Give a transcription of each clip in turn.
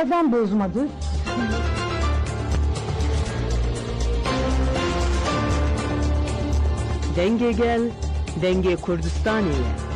Neden bozmadı? Denge gel, denge Kurdistaniye.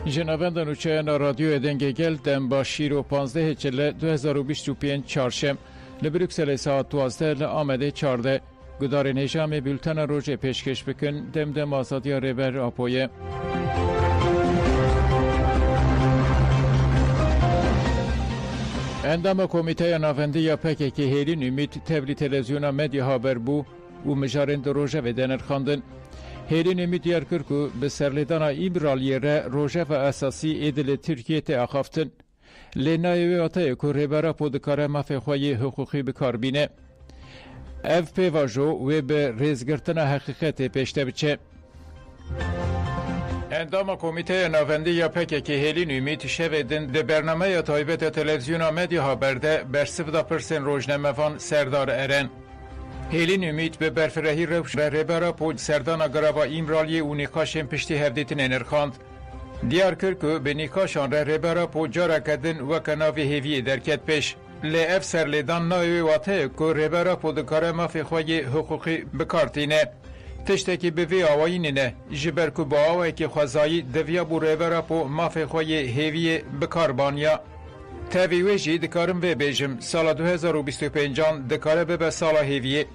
جنابندان اوچه رادیو دنگه گل دم با شیر و 15 چله 2025 چارشم لبروکسل ساعت 12 لآمده 14 گدار نجام بولتن روژه پیشکش بکن دم آزادی ریبر آپویه. اندام کمیته ناوندی یا پکه که هیلین امید تبلی تلویزیون مدیا هابر بو و مجارند روژه و دنر خواندن. هیلین امید دیار کرد که به سرلیدان ایبرالیه را روژه و اساسی ایدل ترکیه تاخافتن. لنای واتای که ریبرا پودکاره مفخوی حقوقی بکار بینه. اف پیواجو و به ریزگرتن حقیقت پیشته بچه. اندام کمیته ناوندی یا پکه که هیلین امید شویدن ده برنامه تایبت تلویزیون مدیا ها برده بر 70% روزنامه وان سردار ارن. هیلین امید به برفرهی روش و ریبرا پود سردان گرابا ایمرالی و نیکاشن پشتی هفدیتن انرخاند. دیار کرد که به نیکاشان را ریبرا پود جارا کدن و کناوی هیوی درکت پیش. اف سرلیدان نایوی واته که ریبرا پودکاره مافی خواهی حقوقی بکارتینه. تشتکی به وی آوائی نینه جبر که با آوائی که خوزایی دویا بو ریبرا پو مافی خواهی هیوی بکاربانیا. تاویویجی دکارم وی بیجم سال 2025 دکاره به سال هیویه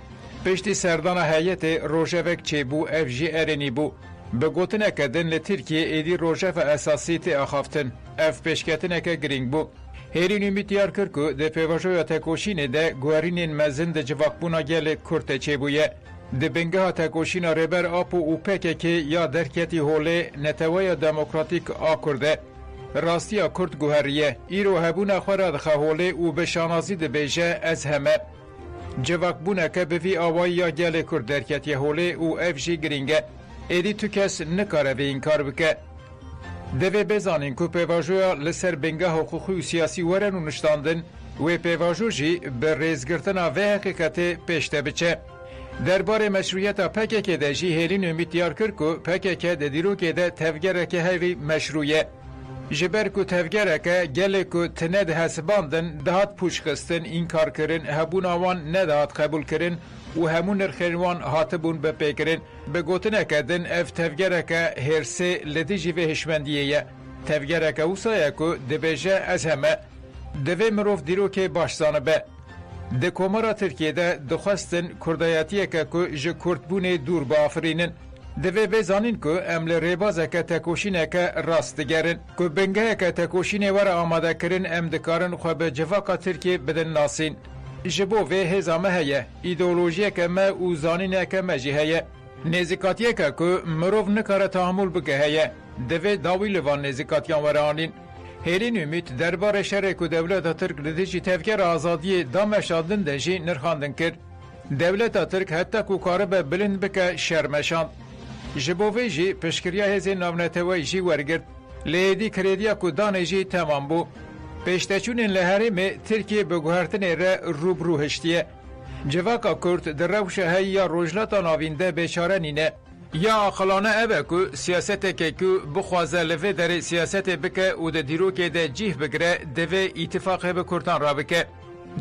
پشتی سردان حیات روژوک چه بو اف جی ارنی بو به گوتنه کدن لترکیه ایدی روژو اساسی تی اخافتن اف پیشکتنه که گرینگ بو هیرین امید دیار کرد که ده پیواجویا تکوشین ده گوارینین مزن ده جواقبونا گل کرده چه بویه ده بنگه ها تکوشین ریبر آپو او پکه که یا درکتی هوله نتوای دموکراتیک آکرده راستی کرد گوهریه ایرو هبونه خورا دخواهوله و به شانازی ده بیجه از همه جواک بونه که به وی آوائی یا گل کرد درکتی هوله و اف جی گرینگه ایدی تو کس نکاره و این کار بکه دوی بزانین که پیواجویا لسر بنگه حقوقی و سیاسی ورن و نشتاندن و پیواجو جی به ریزگرتن و حقیقت پیشته بچه درباره مشروعیت پکه که ده جی هیلین امید دیار کرد که پکه که ده دیرو که ده تفگره که هیوی مشروعیه جبر کو تفگره که گله کو تند حسباندن دهات پوش خستن این کار کرن هبون آوان ندهات قبول کرن و همون نرخیروان هاتبون بپیکرن به گوتنه کدن اف تفگره که هرسه لدی جیوه هشمندیه تفگره که اوسایه کو دبیجه از همه دوی مروف دیرو که باشزانه به ده کومارا ترکیه ده دخواستن کردایتیه که جه کردبون دور بافرینن دوی بزانین که امل ریبازه که تکوشینه که راست گرن که بنگه که تکوشینه ور آماده کرن ام دکارن خواه به جواقا ترکیه بدن ناسین جبو وی هزامه هیه ایدئولوژیه که ما او زانینه که مجی هیه نزیکاتیه که مروف نکاره تحمل بگه هیه دوی داوی لوان نزیکاتیان ور آنین هیلین امید درباره شرک و دولت ترک لدیجی تفکر آزادی دامشاندن دنجی نرخاندن کرد دولت ترک حتی که کاره به بلند بکه شرمشاند جبوی جی پشکریا هزین ناونتوی جی ورگرد لیدی کردیا که دانه جی تمام بو پیشتچونین لحرم ترکیه بگوهرتن را روبرو هشتیه جواکا کرد در روش هی یا روجلتا ناوینده بیچاره نینه یا اقلانه اوه که سیاست که بخوازه لفه در سیاست بکه و ده دیرو که ده جیه بگره دوه اتفاقه بکرتان را بکه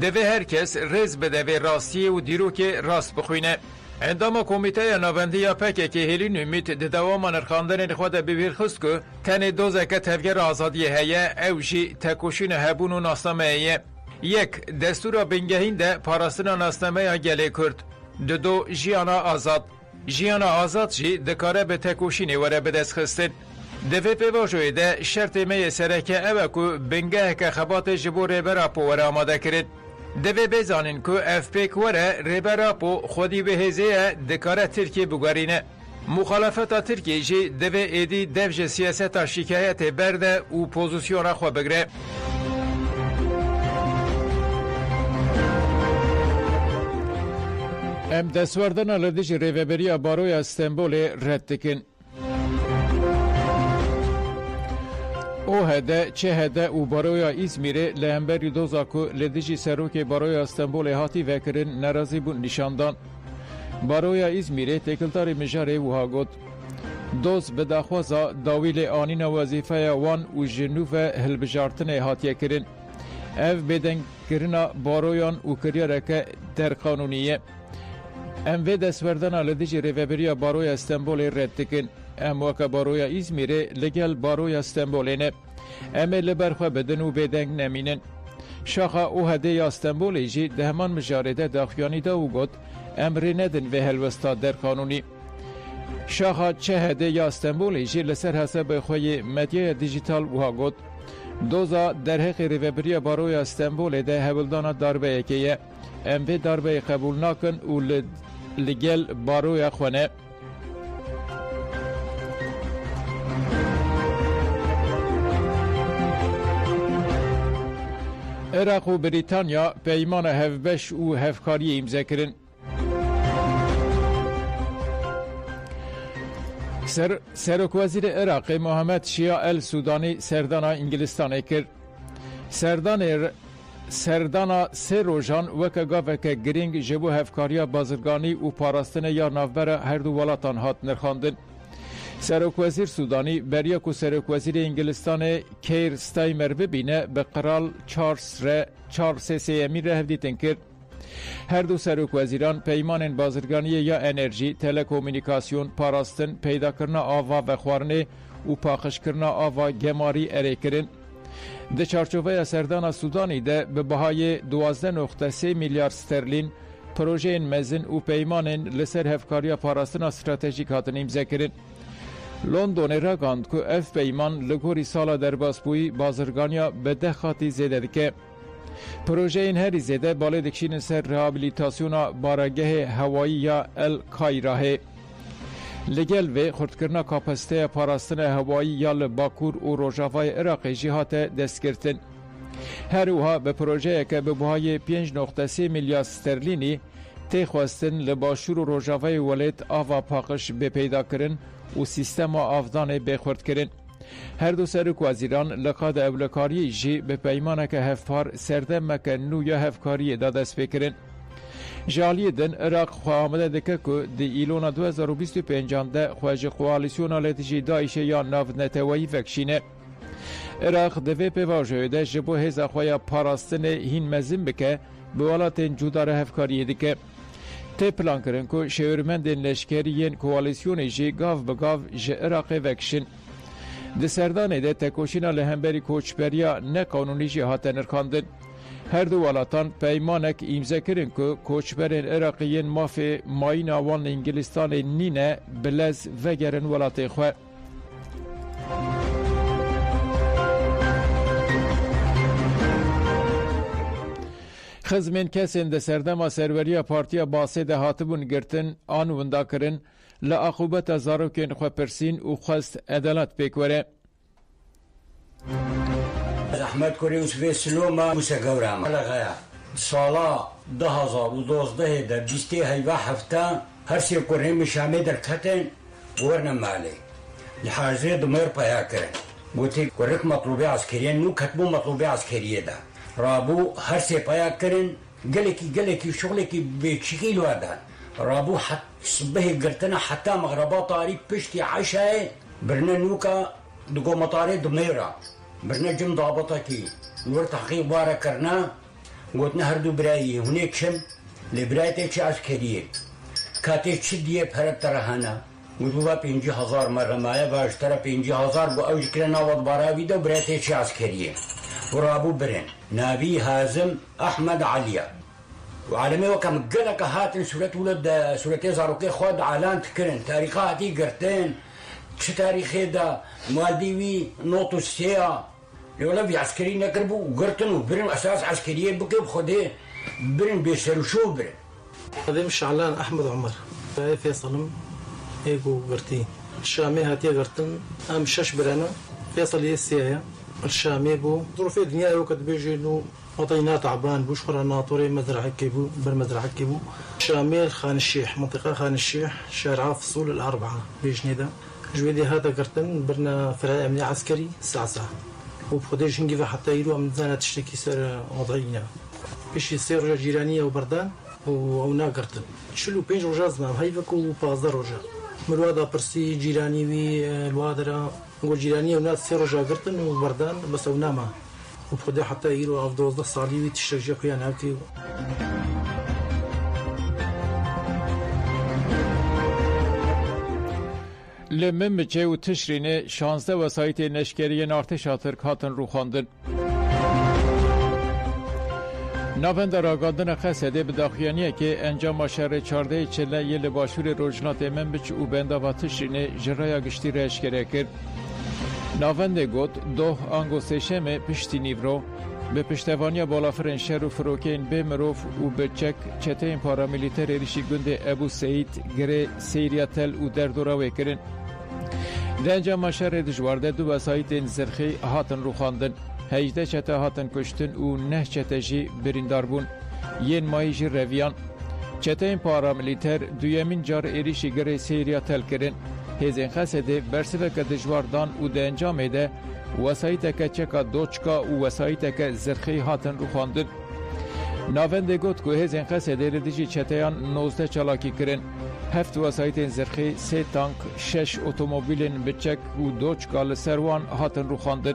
دوه هر کس رز به دوه راستیه و دیرو که راست بخوینه اندام کمیته ناوندی یا پکه که هیلین امید ده دوام نرخاندن خود ببیرخست که تن دوزه که تفگر آزادی هیه او جی تکوشین هبون و ناسنامه هیه یک دستور بنگهین ده پاراستن ناسنامه گله کرد دو جیانا آزاد جیانا آزاد جی دکاره به تکوشینی وره بدست خستن دوی پیواجوی ده شرط می سرکه اوه که بنگه که خبات جبو ریبرا پو وره آماده کرد دوی بزانین که اف پیک وره ریبرا پو خودی به هزیه دکاره ترکیه بگارینه مخالفت ترکیه جی دوی ایدی دوج سیاست شکایت برده و پوزیسیون خو بگره ام دستوردن لدیج ریوبری باروی استنبول رد دکن او هده چه هده و بارویا ایزمیره لهمبری دوزا که لدیجی سروک بارویا استنبول هاتی وکرن نرازی بون نشاندان. بارویا ایزمیره تکلتاری مجاره وها گود. دوز به داخوازا داویل آنین وظیفه وان و جنوب هلبجارتن هاتیه کرن. اف بدن کرنا بارویان و کریارک در قانونیه. ام و دستوردن لدیجی ریوبریا بارویا استنبول رد تکن. ام وکا بارویا ایزمیره لگل بارویا استنبولینه. ام لبرخوا بدن و بدنگ نمینن. شاخا او هده یا استنبولی جی دهمان مجارده داخیانی دا و گود امری ندن و هلوستا در قانونی. شاخا چه هده یا استنبولی جی لسر حساب خوی مدیای دیجیتال وها گود دوزا در حق ریوبریا بارویا استنبول ده هولدانا داربه یکیه ام و داربه قبول ناکن و لگل بارویا خونه. عراق و بریتانیا پیمان هفبش و هفکاری امضا کردن. سرک وزیر عراق محمد شیعه السودانی سردانا انگلستان کرد. سردانا سه روزان وکا گاوک گرینگ جبو هفکاریا بازرگانی و پاراستن یا نافبر هر دو ولاتان هات نرخاندن. سرک وزیر سودانی بریا کو سرک وزیر انگلستان کیر ستایمر ببینه به قرال چارلز سیمی را هفدیتن کرد. هر دو سرک وزیران پیمان بازرگانی یا انرژی، تلکومونیکاسیون، پاراستن، پیدا کرنا آوا و خوارنه و پاخش کرنا آوا گماری اره کرن. ده چارچوبه سردان سودانی ده به بهای 12.3 میلیارد سترلین پروژه مزن و پیمان لسر هفکاری پاراستن استراتژیک هاتن امضا کرن. لندن را گاند که اف پیمان لگوری سالا در باسپوی بازرگانیا به ده خاطی زیده دکه. پروژه این هری زیده باله دکشین سر رهابیلیتاسیون بارگه هوایی یا الکایراه. لگل و خردکرنا کاپسته پاراستن هوایی یا لباکور و روژاوای عراقی جهات دست گرتن. هر اوها به پروژه که به بهای 5.3 میلیارد سترلینی تخواستن لباشور و روژاوای ولید آوا پاقش به پیدا کرن و سیستم آفدان بخورد کرن. هر دو سرک وزیران لقاد اولکاری جی به پیمانه که هفپار سردمک نو یا هفکاری دادست بکرن. جالی دن عراق خواه آمده دکه که دی ایلونا 2025 ده خواهج خوالیسیون لتجی دایشه یا ناو نتوایی وکشینه. عراق دوی پیواجه ده جبو هزا خواه پاراستن هین مزم بکه به ولاتین جودار هفکاری دکه. تی پلان کرن که شورمندین لشکریین کوالیسیون جی گاو بگاو جه عراق وکشن. ده سردانه ده تکوشینا لهمبری کوچبریا نه قانونی جی هاتن ارکاندن. هر دو ولاتان پیمانک امضا کرن که کوچبرین عراقیین مافی ماین آوان انگلستان نینه بلز وگرن ولاتی خواه. خزمین کسین ده سردما سروریا پارتیا باسه ده هاتبون گرتن آن وندا کرن لعقوبت زاروکین خواه پرسین و خواست عدالت پیکوره. احمد کوری وسوی سلوما موسى قورام لغايا سالا 2012 ده 20 هيوا هفته هر سی کوری مشامه در کتن ورنا مالی لحاظه دمر پایا کرن گوتی کورک مطلوبه عسکریه نو کتبو مطلوبه عسکریه ده رابو هر سی پایا کرن گلکی شغلکی بشکل وادن رابو حت صبح قرتنا حتى مغربات طاري بشتي عشاء برنا نوكا دقو مطاري دميرة برنا جم ضابطكي نور تحقيق بارا كرنا قلتنا هردو برايي هناك شم لبرايتك عسكرية كاتيك شدية بهرب ترهانا قلتوا 50,000 مرة مايا باشترى 50,000 بأوج كرنا وض باراوي دو برايتك عسكرية ورابو برن نابي هازم أحمد عليا وعالمي وكم قلق هاتن سورة ولد سورة زاروكي خود علان تكرن تاريخاتي قرتين شو تاريخي دا مالديوي نوتو السيا يولا في عسكري نقربو وقرتن وبرن أساس عسكرية بكي بخده برن بيسرو شو برن هذا مش علان أحمد عمر فيصل ايجو قرتي الشامي هاتي قرتن أم شش برنا فيصل يسيا الشامي بو ظروف الدنيا وقت بيجي انه مطينا تعبان بوشخرة ناطوري مزرعة كيبو بالمزرعة كيبو شامل خان الشيح منطقة خان الشيح شارع فصول الأربعة بيجنيدا جويدي هذا قرتن برنا فرع أمني عسكري ساعة و خودش اینگه و حتی ایرو هم زنه تشتکی سر آضایینا پیشی 3 روژا جیرانیه و بردن و اونا گرتن 45 روژا زمان هایی وکو 15 روژا مرودا پرسی جیرانی وی الوادرا نقول جیرانی اونا 3 روژا گرتن و بردن بس اونا ما و خدا حتی ایرو اف 12 سالی وی تشتکی کیان هاتی لممچه و تشرین 16 وسایت نشکری ارتش ترک هاتن رو خواندن. ناوند راگاندن قصده به داخیانیه که انجام شهر 14 چله یل باشور روجنات ممچ و بندا و تشرین جرای گشتی را اشکره کرد. ناوند گوت دو آنگو سشم پشتی نیورو به پشتوانی بالافرین شهر و فروکین به مروف و به چته این پارامیلیتر ریشی گنده ابو سعید گره سیریاتل و دردوراوی کرن. در انجام شهر دجوارده 2 وسایت زرخی هاتن رو خواندن. 18 چته هاتن کشتن و 9 چته جی بریندار بون. ین ماهی جی رویان. چته این پارامیلیتر دویمین جار ایریشی گره سیریاتل کرن. هزین خسده برسوک دجواردان و در انجام ده وسایت که چکا دوچکا و وسایت که زرخی هاتن رو خواندن. ناوند گوت که هزین قصده ردیجی چتیان 19 چالاکی کرن. 7 وسایت زرخی 3 تانک 6 اتومبیلین بچک و دوچکا لسروان هاتن رو خواندن.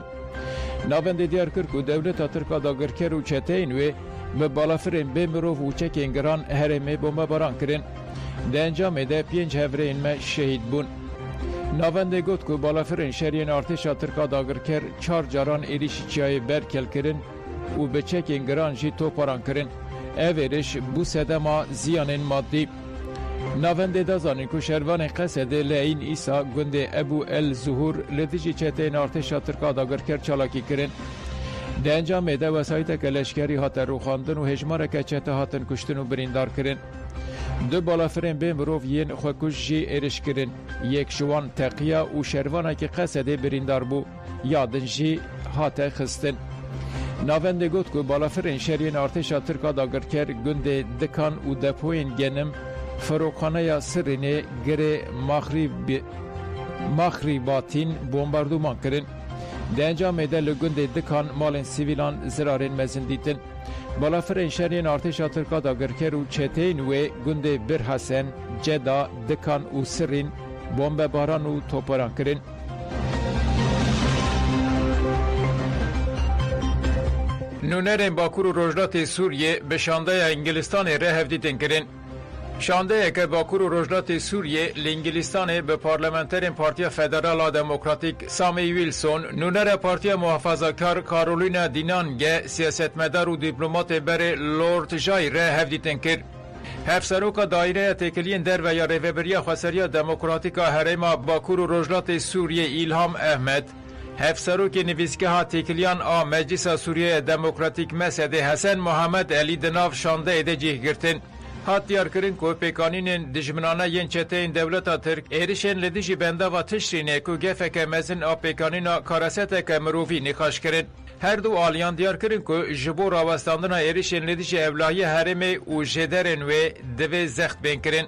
ناوند دیار کرد که دولت ترکا داگرکر و چتین و به بالافرین به مروف و چک انگران هرمه بومه باران کرن. در انجام ده 5 هفرین ما شهید بون. ناوند گوت که بالافرین شهرین ارتش ترکا داگرکر 4 جاران ایریش چیای برکل کرن و به چک انگران جی توپاران کرن. اویرش بو سدما زیان مادی. ناوند دازانین که شروان قصده لعین ایسا گنده ابو الزهور لدیجی چتین ارتش ترکا داگرکر چالاکی کرن. در انجام ده وسایت که لشکری هاتن رو خواندن و هجماره که چته هاتن کشتن و بریندار کرن. 2 بالافرین به مروف ین خوکش جی ایرش کرن. یک شوان تقیه و شروانه که قصده بریندار بو یادن جی هاته خستن. ناوند گوت که بالافرین شهرین ارتش ترکا داگرکر گنده دکان و دپوین گنم فروخانه سرینه گره مخریباتین بومباردومان کرن. در انجام ده لگنده دکان مالن سیویلان زرارین مزندیتن. بالافرین شهرین ارتش ترکا داگرکر و چتین و گنده برحسن جدا دکان و سرین بومب باران و توپران کرن. نونرین باکور و روجلات سوریه به شانده انگلستان ره هفدیدن کرن. شانده که باکور و روجلات سوریه لانگلستان به پارلمانترین پارتی فدرال دموکراتیک سامی ویلسون نونر پارتی محافظه‌کار کارولینا دینانگ سیاستمدار و دیپلمات بر لورد جای ره هفدیدن کرد. هفسروک دایره تکلین در و یا ریوبریا خسریا دموکراتیکا هرما باکور و روجلات سوریه ایلهام احمد هفسروک نویسگاه تکلیان آ مجلس سوریه دموکراتیک مسعد حسن محمد علی دناف شانده ایده جیه گرتن. هات دیار کرن که پیکانین دجمنانه ین چتین دولت ترک ایرشن لدیجی بنده و تشرینه که گفه که مزن آ پیکانین کاراسته که مروفی نخاش کرن. هر دو آلیان دیار کرن که جبور آوستاندن ایرشن لدیجی اولایی حرمه و جدرن و دوی زخت بین کرن.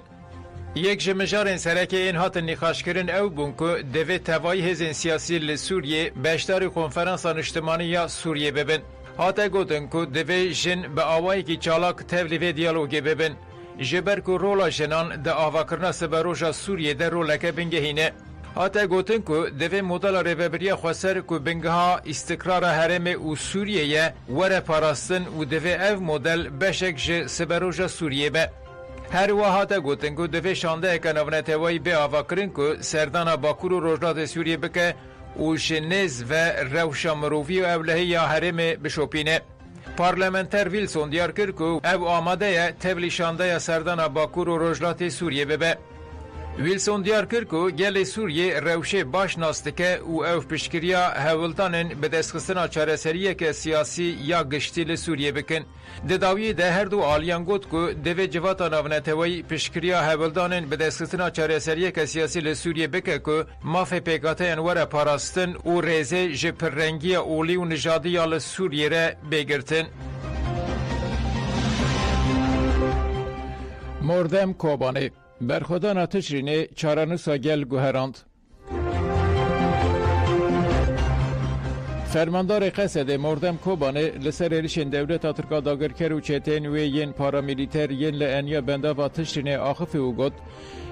یک جمجارن سرک این هات نخاش کرن او بون که دوی توایی هزین سیاسی لسوریه بشتار کنفرانسان اجتماعی یا سوریه ببن. هاته گوتن که دوی جن به آوایی که چالاک تولیوی دیالوگی ببن. جبر که رولا جنان ده آواکرنا سبروژا سوریه ده رولکه بنگهینه. هاته گوتن که دوی مدل ریوبریا خسر که بنگها استقرار حرم و سوریه وره پاراستن و دوی او مدل بشک جه سبروژا سوریه به. هر وحات گوتن که دوی شانده که نونتوایی به آواکرن که سردان باکور و روجلات سوریه بکه و شنز و روشا مروفی و اولهی یا حرم بشوپینه. پارلمانتر ویلسون دیار کرد که او آماده تبلی شانده سردان باکور و روجلات سوریه ببه. ویلسون دیار کرد که گل سوریه روشه باش ناستکه و او پشکریا هولتانن به دستخستنا چارەسەریه که سیاسی یا گشتی لسوریه بکن. دداوی ده هر دو آلیان گوت که دوی جواتا نونتوی پشکریا هولتانن به دستخستنا چارەسەریه که سیاسی لسوریه بکه که ماف پیکاته انوار پاراستن و ریزه جپرنگی اولی و نژادی یا لسوریه را بگرتن. مردم کوبانه برخودان تشرینه چارانوسا گل گوهراند. فرماندار قصد مردم کوبانه لسر ایرشین دولت ترکا داگرکر و چتین و ین پارامیلیتر ین لعنیا بنده و تشرین آخفی و گد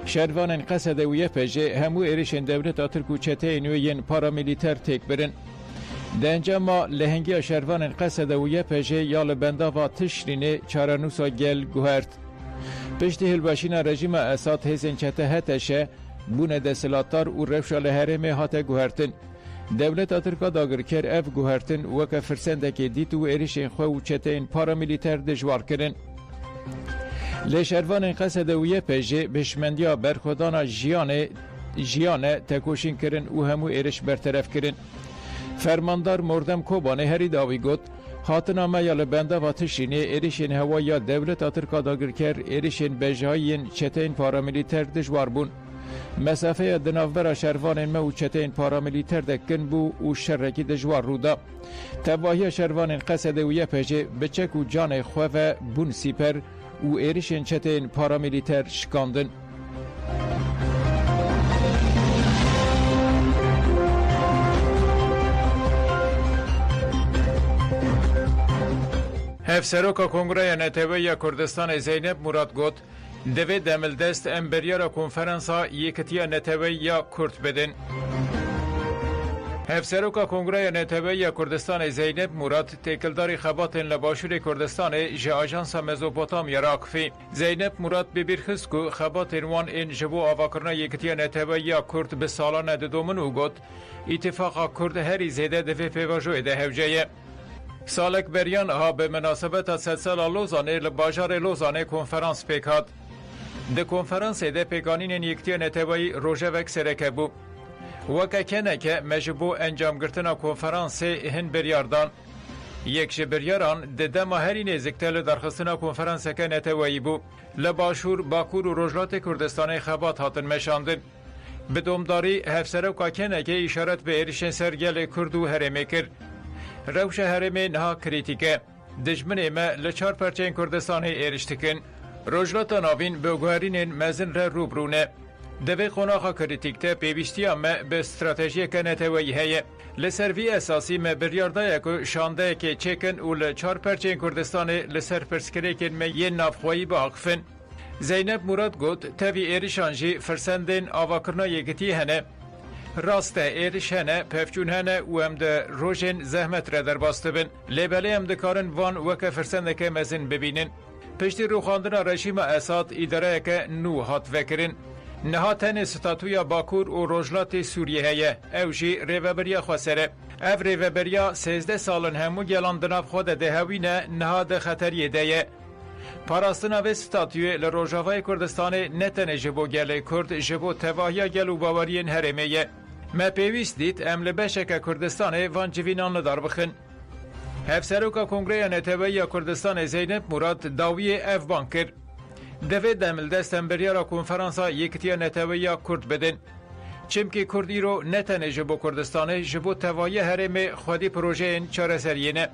شروان قصد و یپجه همو ایرشین دولت ترک و چتین و ین پارامیلیتر تک برن. دنجاما لهنگی شروان قصد و یپجه یال بنده و تشرین چارانوسا گل گوهرد. پشتی هلباشین رژیم اساد هزین چته هتشه بونه دسلاتار و رفشال هرم هاته گوهرتن. دولت ترکا داگرکر اف گوهرتن وکه فرسنده دیت و ایرشین خو و چتین پارامیلیتر دجوار کرن. لشروان قصد و یپجه بشمندیا برخودانا جیانه تکوشین کرن و همو ایرش برطرف کرن. فرماندار مردم کوبانه هری داوی گوت هاتنامه یا لبنده و تشرینه ایرشین هوا یا دولت ترکا داگرکر ایرشین بجهاین چتین پارامیلیتر دجوار بون. مسافه دناوبر شروان مو چتین پارامیلیتر دکن بو و شرکی دجوار رودا. تباهی شروان قصد و یپجه بچک و جان خواه بون سیپر و ایرشین چتین پارامیلیتر شکاندن. هفسروکا کنگره نتوی کردستان زینب مراد گوت دوی دمل دست امبریارا کنفرانسا یکتیا نتوی یا کرد بدن. هفسروکا کنگره نتوی کردستان زینب مراد تکلداری خباتن لباشور کردستان جه آجانسا مزوپوتامیا راکفی. زینب مراد ببیرخست که خباتن وان این جبو آواکرنا یکتیا نتوی یا کرد به سالان دومن او گوت اتفاقا کرد هری زیده دوی پیواجوی ده هوجه. سالک بریان ها به مناسبت سلسله لوزانه لباجار لوزانه کنفرانس پیکاد. ده کنفرانس ده پیکانین یکتی نتوی روژه وک سرکه بو. وکه کنه که مجبو انجام گرتنا کنفرانس هن بریاردان. یک بریاران ده دما هری نزکتل درخستنا کنفرانس که نتوی بو. لباشور باکور و روجلات کردستان خبات هاتن مشاندن. به دومداری هفسروکا کنه که اشارت به ایرشن سرگل کردو هرمه کرد. روش هرمه نها کریتیکه دجمن ما لچار پرچین کردستان ایرشتکن روجلات ناوین به گوهرین مزن را روبرونه دوی قناخا کریتیکته پیوشتی اما به استراتژی که نتوی هیه لسروی اساسی ما بریارده که شانده که چکن و لچار پرچین کردستان لسر پرسکره کن ما یه نافخوایی با اقفن. زینب مراد گوت تاوی ایرشانجی فرسندین آواکرنا یکتی هنه راسته ایرش هنه پفچون هنه و هم ده روژن زحمت را در باسته بین لیبالی هم ده کارن وان وکه فرسنده که مزین ببینن. پشتی روخاندن رژیم اساد اداره که نو هات وکرین نها تن ستاتویا باکور و روجلات سوریه هیه او جی ریوبریا خواسره او ریوبریا 13 سالن همو گلان دناب خود ده هوینه نها ده خطریه ده پاراستنا و ستاتوی لروجاوای کردستان نتنه جبو گله کرد جبو تواهیا گلو باورین هرمه ما پیویست دید امل بشک کردستان وان جوینان لدار بخن. هفسروکا کنگره نتوی کردستان زینب مراد داوی اف بانکر. دوی دمل دست امبریارا کنفرانسا یکتیا نتوی کرد بدن. چمکی کردی رو نتنه جبو کردستان جبو تواهی هرمه خودی پروژه این چاره سرینه.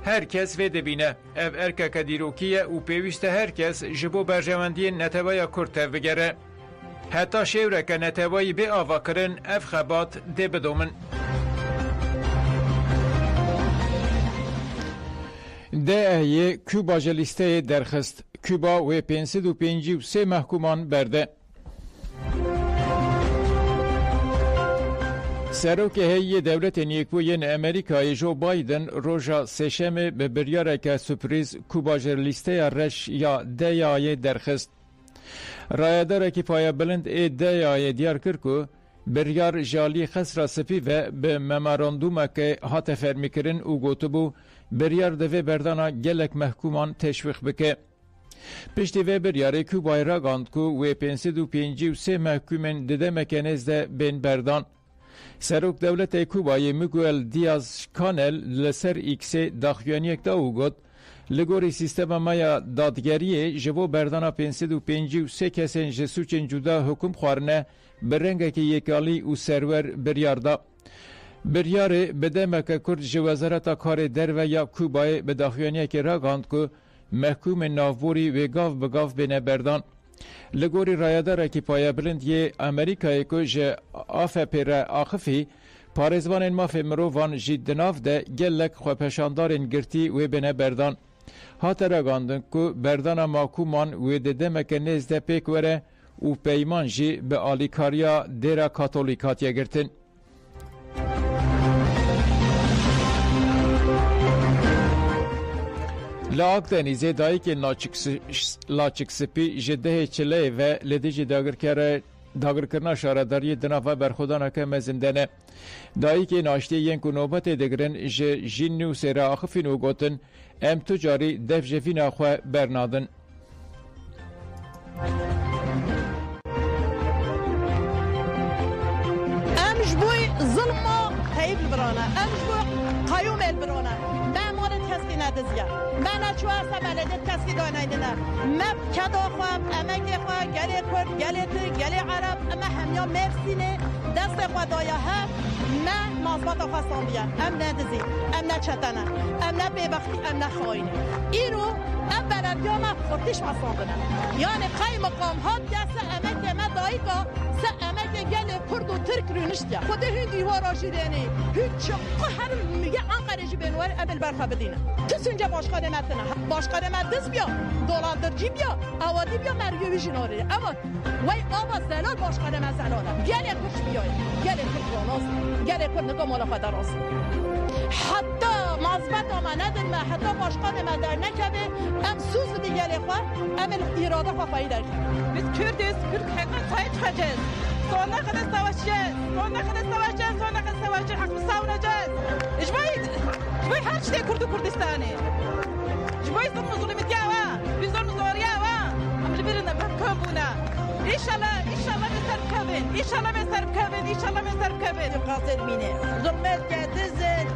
هر کس وی دبینه او ارکک دیروکیه و پیوسته هر کس جبو برجمندی نتوی کرد بگره. حتی شیوره که نتوی به آوا کرن اف خبات ده بدومن. ده اهیه کوبا جلیسته درخست. کوبا و 553 محکومان برده. سروک هیئت دولت نیکوین امریکای جو بایدن روژا سهشنبه به بریارک سپریز کوبا جلیسته رش یا دیای درخست. رایدار کی پای بلند دیای دیار کرد که بریار جالی خسرا سپی و به مماراندوم که هات فرمی کرن او گوتبو بریار دوی بردانا گلک محکومان تشویق بکه. پشتی و بریار کوبای را گاند که و 553 محکومن دده مکنیز ده بین بردان. سروک دولت کوبای میگویل دیاز کانل لسر ایکس داخیانی اکتا او گد لگوری سیستم مایا دادگریه جبو بردانا 553 کسین جسوچن جدا حکم خوارنه برنگه که یکالی او سرور بریاردا. بریار بدمک کرد جوازارتا کار در و یا کوبای به داخیانی که را گاند که محکوم نافبوری و گاف بگاف بینه بردان. لگوری رایداره که پایه بلند یه امریکایی که جه آفه پیره آخفی پارێزvanên mafê mirovan jî di nav de gelek xwepêşandarên girtî wê bine berdan. Hate regandin ku berdana makuman wê di demeke nêz de pêk were û peyman jî bi alîkariya dêra Katolîk hatiye girtin. Li Akdenîzê dayîkê Laçikspî ji dehê çileyê ve li dijî dagirkirina şaredariyê di nava berxwedaneke mezin de ne. Dayîkê naştê yên ku nobetê digirin ji jîn nûsê re axifîn û gotin em tu carî dev ji vîna xwe bernadin. Em ji bo zilma heyv birane, em ji bo qayûmê birane. کسی ندزیه من چوار سمالت کسی دانایدنه من کدا خوام امک خوام گلی کرد گلی تو گلی عرب اما همیا مرسینه دست خدایا هم من مازبات خواستم بیان ام ندزی ام نچتنه ام نبیبختی ام نخواینه اینو ام بلدیام خورتیش مصابنه یعنی قای مقام ها دست امک من دایگا سه امک گلی کرد و ترک رونشتیا خود هندی ها را شیرینی هیچ قهر میگه انقرجی بنوار ابل برخا بدینه Tüsünce başkademetine. Başkademet bia, dolandırıcı bia, avadi bia mergevi jinori. Ama vay ava zelal başkademet zelal. Gele kuş bia, gele kuş ronas, gele kuş ne kamala kadar olsun. Hatta mazbat ama nedir mi? Hatta başkademet der ne kebe? Em suz bir gele kuş, emel irade kafayı der. Biz Kürtüz, Kürt hakikaten sahip çıkacağız. Sonuna kadar savaşacağız. Sonuna kadar savaşacağız. Sonuna kadar savaşacağız. Hakkımızı savunacağız. جوی هر چی کرد کردستانی جوی زم مظلومیت یاوا بیزار مزوریاوا ام جبرنا بکم بونا انشالله بسرب کبن انشالله بسرب کبن انشالله بسرب کبن قاصد مینه ظلمت کردزن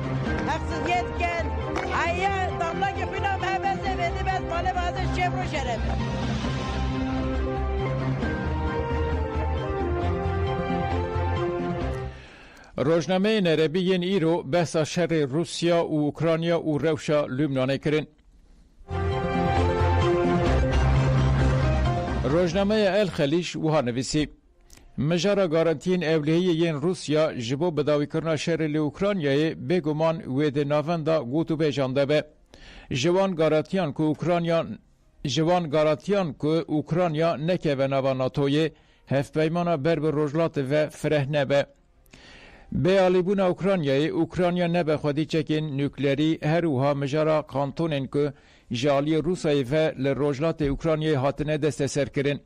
haksıziyet gen hayya damla gibina mehbeze beni bez male bazı şevro şeref Rojnameyên Erebî yên îro behsa şerê Rusya û Ukrayna û rewşa Lübnanê kirin. Rojnameya El Xelîj wiha nivîsî. Mijara garantiyên ewlehiyê yên Rusya ji bo bidawîkirina şerê li Ukraynayê bêguman wê di navenda got û bêjan de be. Ji wan garatiyan ku Ukrayna nekeve nava NATOyê hevpeymana ber bi rojlatê ve fireh nebe. Bêalîbûna Ukraynayê, Ukrayna nebe xwedîçekên nuklerî her wiha mijara kantonên ku ji aliyê Rûsyayê ve li rojlatê Ukraynayê hatine desteserkirin.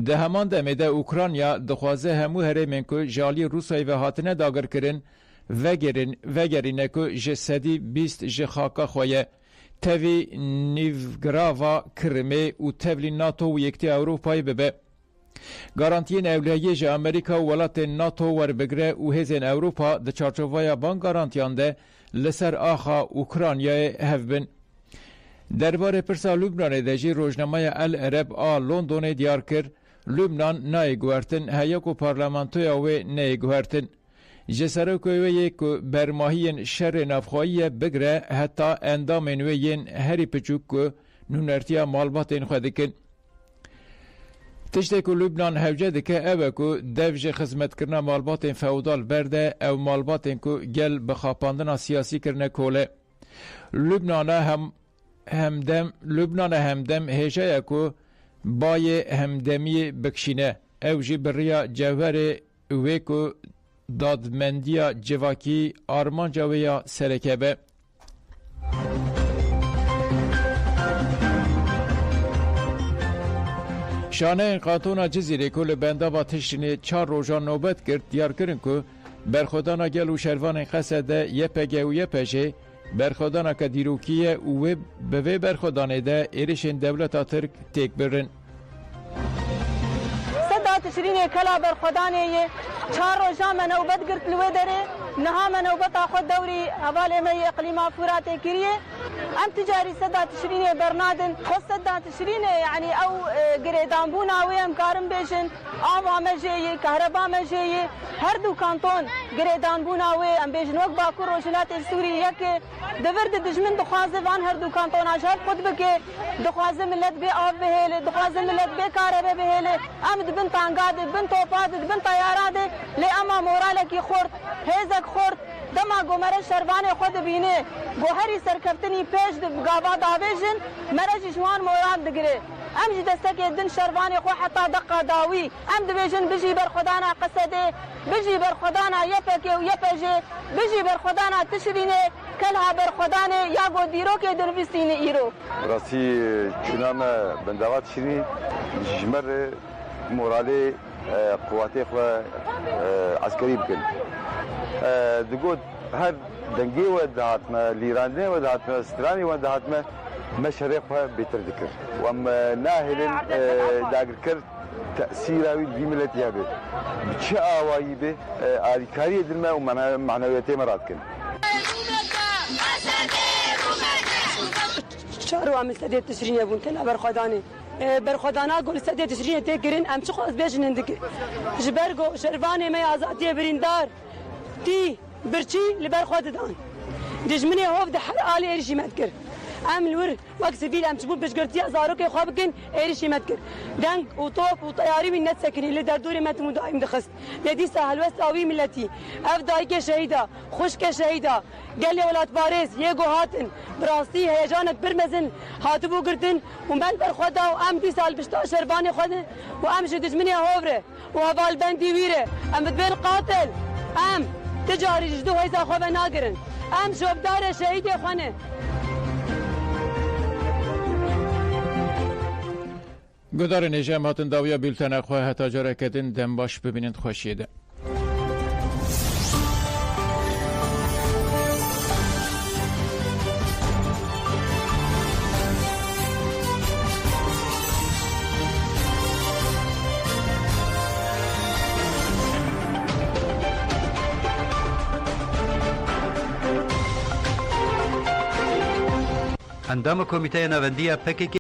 Di heman demê de Ukrayna dixwaze hemû herêmên ku ji aliyê Rûsyayê ve hatine dagirkirin vegerîne ku ji sedî bîst ji xaka xwe ye. Tevî nîvgirava Kirimê û tevlî NATO û Yekîtiya Ewropayê bibe. Garantiyên ewlehiyê ji Amerîka û welatên NATO werbigire û hêzên Ewropa di çarçovaya van garantiyan de li ser axa Ukraynayê hev bin. Derbarê pirsa Lübnanê de jî rojnameya El Ereb a Londonê diyar kir, Lübnan nayê guhertin, heye ku parlamentoya wê neyê guhertin. Ji serokê ku bermahiyên şerê navxwayî bigire heta endamên wê yên herî piçûk ku nûnertiya malbatên xwe dikin. Tiştê ku Lübnan hewce dike ew e ku dev ji xizmetkirina malbatên feodal berde ew malbatên ku gel bi xapandina siyasî kirine kole. Lübnana hemdem hêja ku bayê hemdemiyê bikişîne. Ew jî bi rêya cewherê wê ku dadmendiya civakî armanca wê ya serekebe. Şaneyên Qantona Cizîrê ku li bendava tiştînê 4 rojan nobet girt diyar kirin ku berxwedana gel û şervanên Xese de YPG û YPJ berxwedaneke dîrokî ye û wê bi vê berxwedanê de êrişên dewleta Tirk têk birin. Seda tişrînê kela berxwedanê yê 4 rojan me newbet girt li wê derê niha me newbeta xwe dewrî hevalê me yê iqlîma Fûratê kiriye ام تجاری سدا تشرين برنادن خص سدا تشرين يعني او قريدان بونا ويم كارم بيشن آوا مجيي كهرباء مجيي هر دو كانتون قريدان بونا ويم بيشن وق باكو روشنات السورية كي دفرد دجمن دخوازه وان هر دو كانتون عشان خود بكي دخوازه ملت بي آب بهيله دخوازه ملت بي كهرباء بهيله ام دبن تانقاد دبن توپاد دبن طيارات لي اما مورالك خورد هيزك خورد دما گومره شروان خود بینه گوهری سرکفتنی پیش گاوا داویجن مرج جوان موران دگره ام جی دستک دن شروان خو حتی دقه داوی ام دبیجن بجی بر خدانا قصده بجی بر خدانا یپکه و یپجه بجی بر خدانا تشرینه کلها بر خدانه یا گو دیرو که درویستینه ایرو راسی چونام بندوات شیرین جمر مورالی قواتی خو عسکری بکن دقود هر دنگی و دهاتما لیرانه و دهاتما سترانی و دهاتما مشاريعها بيتر ذكر وما ناهل داقر كر تأثيره بملتها به بتشاء وايبه آريكارية دلما ومعنوياتي مرات كن شهر عمل سديد تشرين يبون تلا برخداني برخدانا قول سديد تشرين تكرين أم شو خاص بيجن عندك جبرجو شرباني ما أزاتي بريندار تي برشي لبرخدان دجمني هوف ده حر آلي إيش ما تكر ام الور وقت سبيل ام تبول بشقرتي ازاروك خوابكن ايرشي متكر دنك وطوب وطياري من نتسكني اللي دردوري مت مدائم دخست لدي سهل وساوي ملتي افدايك شهيده خشك شهيده قال لي ولاد باريس يجو هاتن براستي هيجانك برمزن هاتبو قردن ومن برخدا وام دي سال بشتا شرباني خدن وام جدج مني هوفره وهبال بندي ويره ام بدبل قاتل ام تجاري جدو هيزا خوبه ناقرن ام شوبدار شهيده خانه گدار نجام هاتن داویا بیلتن خواه هتا جاره کدن دم باش ببینند خوشیده اندام کمیته نوندی پککی